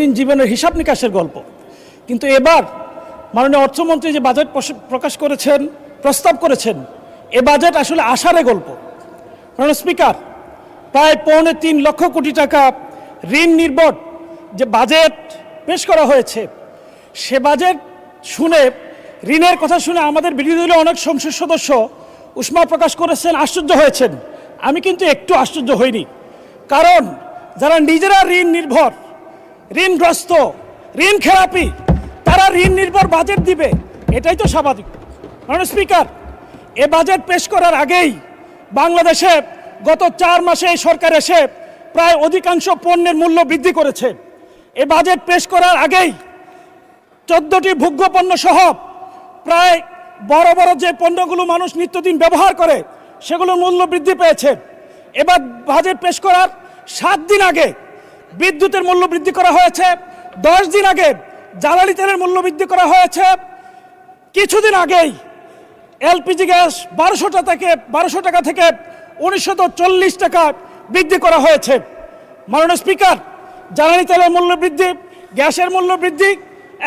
দৈনন্দিন জীবনের হিসাব নিকাশের গল্প। কিন্তু এবার মাননীয় অর্থমন্ত্রী যে বাজেট প্রকাশ করেছেন, প্রস্তাব করেছেন, এ বাজেট আসলে আশারে গল্প। মাননীয় স্পিকার, প্রায় 3.25 লক্ষ কোটি টাকা ঋণ নির্ভর যে বাজেট পেশ করা হয়েছে, সে বাজেট শুনে, ঋণের কথা শুনে আমাদের বিরোধী দলের অনেক সংসদ সদস্য উষ্মা প্রকাশ করেছেন, আশ্চর্য হয়েছেন। আমি কিন্তু একটু আশ্চর্য হইনি, কারণ যারা নিজেরা ঋণ নির্ভর, ঋণগ্রস্ত, ঋণ খেলাপি, তারা ঋণ নির্ভর বাজেট দিবে, এটাই তো স্বাভাবিক। মাননীয় স্পিকার, এ বাজেট পেশ করার আগেই বাংলাদেশে গত 4 মাসে এই সরকার এসে প্রায় অধিকাংশ পণ্যের মূল্য বৃদ্ধি করেছে। এ বাজেট পেশ করার আগেই 14টি ভোগ্য পণ্য সহ প্রায় বড় বড় যে পণ্যগুলো মানুষ নিত্যদিন ব্যবহার করে সেগুলোর মূল্য বৃদ্ধি পেয়েছে। এবার বাজেট পেশ করার 7 দিন আগে বিদ্যুতের মূল্য বৃদ্ধি করা হয়েছে, 10 দিন আগে জ্বালানি তেলের মূল্য বৃদ্ধি করা হয়েছে, কিছুদিন আগেই এলপিজি গ্যাস 1200 টাকা থেকে 1940 টাকা বৃদ্ধি করা হয়েছে। মাননীয় স্পিকার, জ্বালানি তেলের মূল্য বৃদ্ধি, গ্যাসের মূল্য বৃদ্ধি,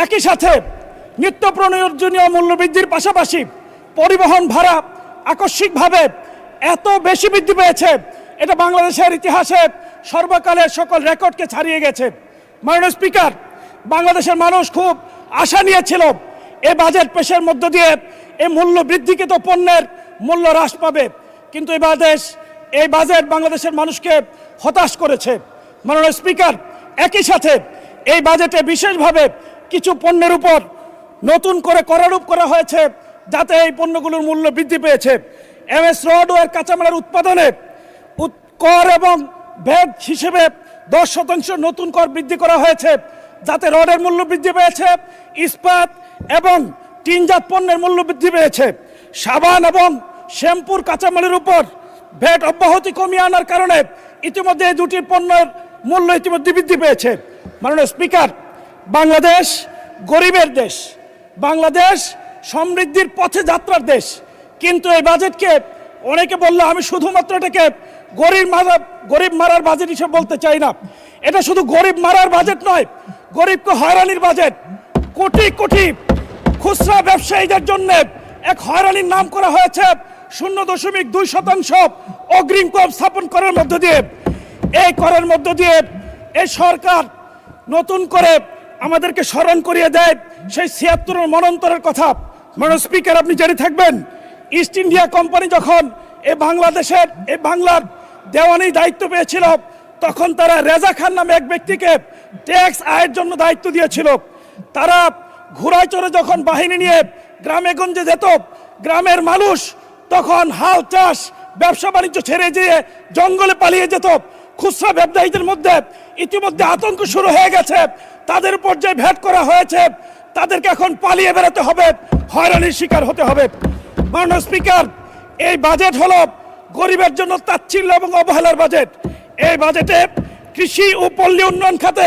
একই সাথে নিত্য প্রয়োজনীয় মূল্য বৃদ্ধির পাশাপাশি পরিবহন ভাড়া আকস্মিকভাবে এত বেশি বৃদ্ধি পেয়েছে, এটা বাংলাদেশের ইতিহাসে সর্বকালের সকল রেকর্ডকে ছাড়িয়ে গেছে। মাননীয় স্পিকার, বাংলাদেশের মানুষ খুব আশা নিয়েছিল এই বাজেট পেশের মধ্য দিয়ে এই মূল্য বৃদ্ধিকৃত পণ্যের মূল্য হ্রাস পাবে, কিন্তু এই বাজেট বাংলাদেশের মানুষকে হতাশ করেছে। মাননীয় স্পিকার, একই সাথে এই বাজেটে বিশেষভাবে কিছু পণ্যের উপর নতুন করে করারোপ করা হয়েছে, যাতে এই পণ্যগুলোর মূল্য বৃদ্ধি পেয়েছে। এমএস রড ও এর কাঁচামালের উৎপাদনে কর এবং ভ্যাট হিসেবে 10% নতুন কর বৃদ্ধি করা হয়েছে, যাতে রডের মূল্য বৃদ্ধি পেয়েছে। ইস্পাত এবং টিনজাত পণ্যের মূল্য বৃদ্ধি পেয়েছে। সাবান এবং শ্যাম্পুর কাঁচামালের উপর ভ্যাট অব্যাহতি কমিয়ে আনার কারণে ইতিমধ্যে এই দুটি পণ্যের মূল্য ইতিমধ্যে বৃদ্ধি পেয়েছে। মাননীয় স্পিকার, বাংলাদেশ গরিবের দেশ, বাংলাদেশ সমৃদ্ধির পথে যাত্রার দেশ, কিন্তু এই বাজেটকে অনেকে বললে আমি শুধুমাত্র এটাকে গরিব মারার বাজেট হিসেবে বলতে চাই না। এটা শুধু গরিব মারার বাজেট নয়, গরিবকে হয়রানির বাজেট। কোটি কোটি খুচরা ব্যবসায়ীদের জন্য এক হয়রানির নাম করা হয়েছে 0.2% অগ্রিম কর স্থাপন করার মধ্য দিয়ে। এই করের মধ্য দিয়ে এই সরকার নতুন করে আমাদেরকে স্মরণ করিয়ে দেয় সেই 76 মনন্তরের কথা। মাননীয় স্পিকার, আপনি জেনে থাকবেন, ইস্ট ইন্ডিয়া কোম্পানি যখন বাংলার দেওয়ানির দায়িত্ব পেয়েছিল, তখন তারা রেজা খান নামে এক ব্যক্তিকে ট্যাক্স আয়ের জন্য দায়িত্ব দিয়েছিল। তারা ঘোড়ায় চড়ে যখন বাহিনী নিয়ে গ্রামে গঞ্জে যেত, গ্রামের মানুষ তখন হাল চাষ ব্যবসা বাণিজ্য ছেড়ে দিয়ে জঙ্গলে পালিয়ে যেত। খুচরা ব্যবসায়ীদের মধ্যে ইতিমধ্যে আতঙ্ক শুরু হয়ে গেছে, তাদের উপর যে ভ্যাট করা হয়েছে, তাদেরকে এখন পালিয়ে বেরোতে হবে, হয়রানির শিকার হতে হবে। মাননীয় স্পিকার, এই বাজেট হলো গরিবের জন্য তাচ্ছিল্য এবং অবহেলার বাজেট। এই বাজেটে কৃষি ও পল্লী উন্নয়ন খাতে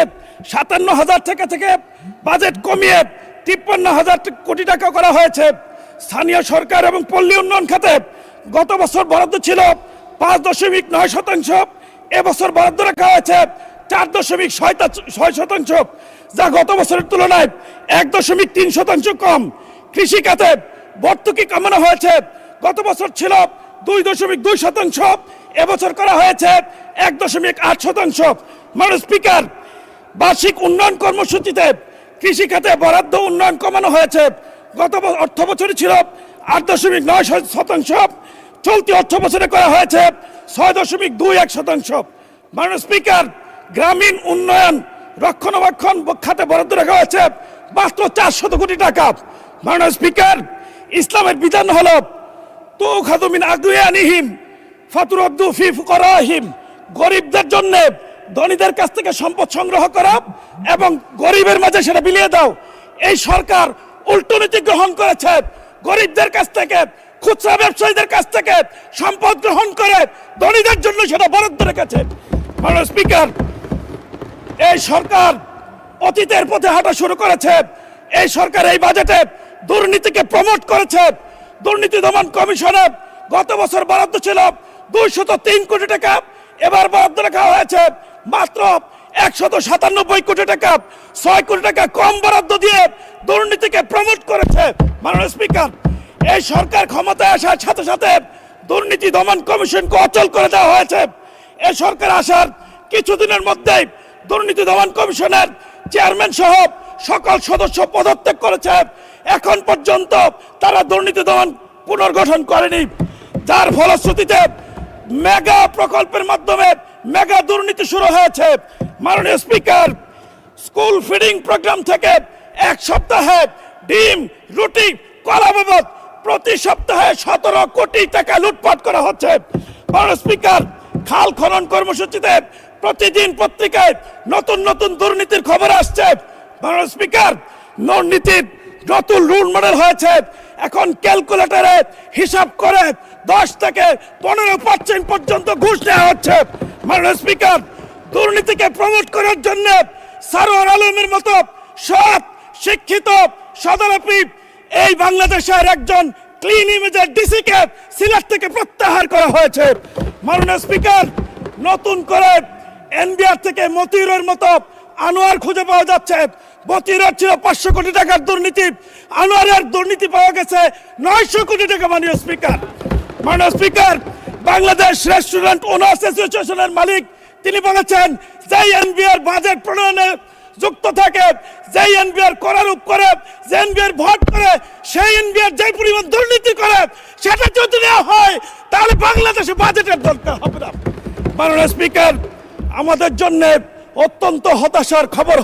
57,000 টাকা থেকে বাজেট কমিয়ে 53,000 কোটি টাকা করা হয়েছে। স্থানীয় সরকার এবং পল্লী উন্নয়ন খাতে গত বছর বরাদ্দ ছিল 5.9%, এবছর বরাদ্দ রাখা হয়েছে 4.6%, যা গত বছরের তুলনায় 1.3% কম। কৃষি খাতে ভর্তুকি কমানো হয়েছে, গত বছর ছিল 2.2%, এবছর করা হয়েছে 1.8%। মাননীয় স্পিকার, বার্ষিক উন্নয়ন কর্মসূচিতে কৃষি খাতে বরাদ্দ উন্নয়ন কমানো হয়েছে, গত অর্থ বছরে ছিল 8.9%, চলতি অর্থ বছরে করা হয়েছে 6.21%। মাননীয় স্পিকার, গ্রামীণ উন্নয়ন রক্ষণাবেক্ষণ খাতে বরাদ্দ রাখা হয়েছে মাত্র 400 কোটি টাকা। মাননীয় স্পিকার, ইসলামের বিধান হলো তুখাযু মিন আগনিয়াহিম ফাতুরাদ্দু ফি ফুকারাহিম, গরিবদের জন্য ধনীদের কাছ থেকে সম্পদ সংগ্রহ করা এবং গরিবের মাঝে সেটা বিলিয়ে দাও। এই সরকার উল্টো নীতি গ্রহণ করেছে, গরিবদের কাছ থেকে, খুচরা ব্যবসায়ীদের কাছ থেকে সম্পদ গ্রহণ করে ধনীদের জন্য সেটা বরাদ্দ রেখেছে। মাননীয় স্পিকার, এই সরকার অতীতের পথে হাঁটা শুরু করেছে। এই সরকার এই বাজেটে দুর্নীতিকে প্রমোট করেছে। দুর্নীতি দমন কমিশনে গত বছর বরাদ্দ ছিল 203 কোটি টাকা, এবার বরাদ্দ রাখা হয়েছে মাত্র 197 কোটি টাকা 6 কোটি টাকা কম বরাদ্দ দিয়ে দুর্নীতিকে প্রমোট করেছে। মাননীয় স্পিকার, এই সরকার ক্ষমতায় আসার সাথে সাথে দুর্নীতি দমন কমিশনকে অচল করে দেওয়া হয়েছে। এই সরকার আসার কিছুদিনের মধ্যেই দুর্নীতি দমন কমিশনের চেয়ারম্যান সহ সকল সদস্য পদত্যাগ করেছে। এখন পর্যন্ত তারা দুর্নীতি দমন পুনর্গঠন করেনি, যার ফলশ্রুতিতে মেগা প্রকল্পের মাধ্যমে মেগা দুর্নীতি শুরু হয়েছে। মাননীয় স্পিকার, স্কুল ফিডিং প্রোগ্রাম থেকে এক সপ্তাহে ডিম, রুটি, কলা বাবদ প্রতি সপ্তাহে 17 কোটি টাকা লুটপাট করা হচ্ছে। মাননীয় স্পিকার, খাল খনন কর্মসূচিতে প্রতিদিন পত্রিকায় নতুন নতুন দুর্নীতির খবর আসছে। মাননীয় স্পিকার, দুর্নীতির নতুন রুল মডেল হয়েছে। এখন ক্যালকুলেটরে হিসাব করে 10 থেকে 15% পর্যন্ত ঘুষ নেওয়া হচ্ছে। মাননীয় স্পিকার, দুর্নীতিকে প্রমোট করার জন্য সারোয়ার আলমের মতো সৎ, শিক্ষিত, সদরপি এই বাংলাদেশের একজন ক্লিন ইমেজের ডিসিকে সিলেট থেকে প্রত্যাহার করা হয়েছে। মাননীয় স্পিকার, নতুন করে এনবিআর থেকে মতিউরের মতো আনোয়ার খুঁজে পাওয়া যাচ্ছে। মতিউরের ছিল 500 কোটি টাকার দুর্নীতি, আনোয়ারের দুর্নীতি পাওয়া গেছে 900 কোটি টাকা। মাননীয় স্পিকার, বাংলাদেশ রেস্টুরেন্ট ওনার্স অ্যাসোসিয়েশনের মালিক তিনি বলেছেন, যে এনবিআর বাজেট প্রণয়নে যুক্ত থাকে, যে এনবিআর করারূপ করে, যে এনবিআর ভোট করে, সেই এনবিআর যে পরিমাণ দুর্নীতি করে সেটা যদি নেওয়া হয় তাহলে বাংলাদেশে বাজেটের দরকার হবে না। মাননীয় স্পিকার, আমাদের জন্য অত্যন্ত হতাশার খবর।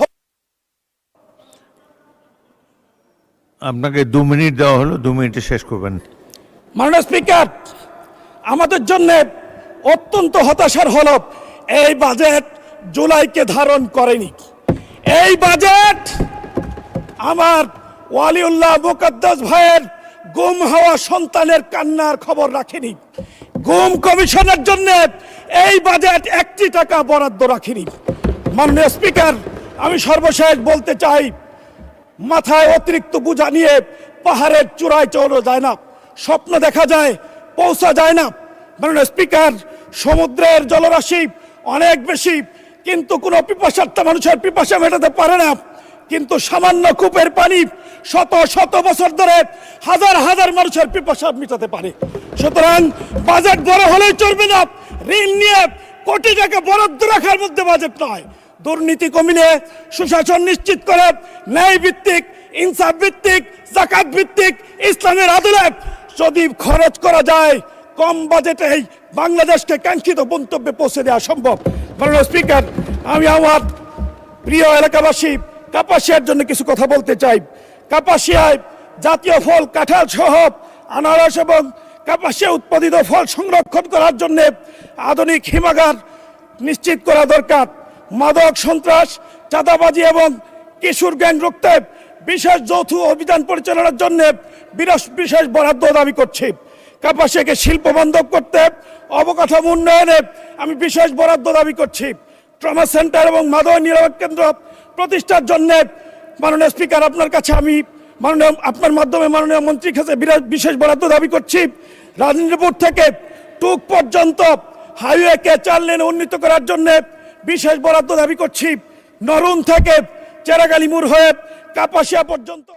আপনাকে 2 মিনিট দেওয়া হলো, 2 মিনিটে শেষ করবেন। মাননীয় স্পিকার, আমাদের জন্য অত্যন্ত হতাশার হলো এই বাজেট জুলাইকে ধারণ করেনি। এই বাজেট আমার ওয়ালিউল্লাহ মুকদ্দাস ভাইয়ের গুম হওয়া সন্তানের কান্নার খবর রাখেনি। গুম কমিশনের জন্য এই বাজেট 1 টাকা বরাদ্দ রাখেনি। মাননীয় স্পিকার, আমি সর্বশেষ বলতে চাই, মাথায় অতিরিক্ত বোঝা নিয়ে পাহাড়ের চূড়ায় চড়া যায় না, স্বপ্ন দেখা যায়, পৌঁছা যায় না। মাননীয় স্পিকার, সমুদ্রের জলরাশি অনেক বেশি, কিন্তু কোনো পিপাসার্থ মানুষের পিপাসা মেটাতে পারে না। কিন্তু সামান্য কূপের পানি শত শত বছর ধরে হাজার হাজার মানুষের পিপাসা মেটাতে পারে। সুতরাং বাজেট বড় হলেই চলবে না, ঋণ নিয়ে কোটি টাকা বরাদ্দ রাখার মধ্যে বাজেট নয়। দুর্নীতি কমিয়ে সুশাসন নিশ্চিত করে ন্যায় ভিত্তিক, ইনসাফ ভিত্তিক, জাকাত ভিত্তিক ইসলামের আদলে যদি খরচ করা যায়, কম বাজেটেই বাংলাদেশকে কাঙ্ক্ষিত গন্তব্যে পৌঁছে দেওয়া সম্ভব। মাননীয় স্পিকার, আমি আমার প্রিয় এলাকাবাসী কাপাসিয়ার জন্য কিছু কথা বলতে চাই। কাপাসিয়ায় জাতীয় ফল কাঁঠাল সহ আনারস এবং কাপাসিয়া উৎপাদিত ফল সংরক্ষণ করার জন্য আধুনিক হিমাগার নিশ্চিত করা দরকার। মাদক, সন্ত্রাস, চাঁদাবাজি এবং কিশোর গ্যাং রুখতে বিশেষ যৌথ অভিযান পরিচালনার জন্য বিশেষ বরাদ্দ দাবি করছি। কাপাসিয়াকে শিল্প বান্ধব করতে অবকাঠামো উন্নয়নে আমি বিশেষ বরাদ্দ দাবি করছি। ট্রমা সেন্টার এবং মাদক নিরাপদ কেন্দ্র প্রতিষ্ঠার জন্য মাননীয় স্পিকার, আপনার কাছে আমি আপনার মাধ্যমে মাননীয় মন্ত্রীর কাছে বিশেষ বরাদ্দ দাবি করছি। রাজনীতিপুর থেকে টুক পর্যন্ত হাইওয়েকে 4 লেনে উন্নীত করার জন্য বিশেষ বরাদ্দ দাবি করছি। নরুন থেকে চেরাগালি মোড় হয়ে কাপাসিয়া পর্যন্ত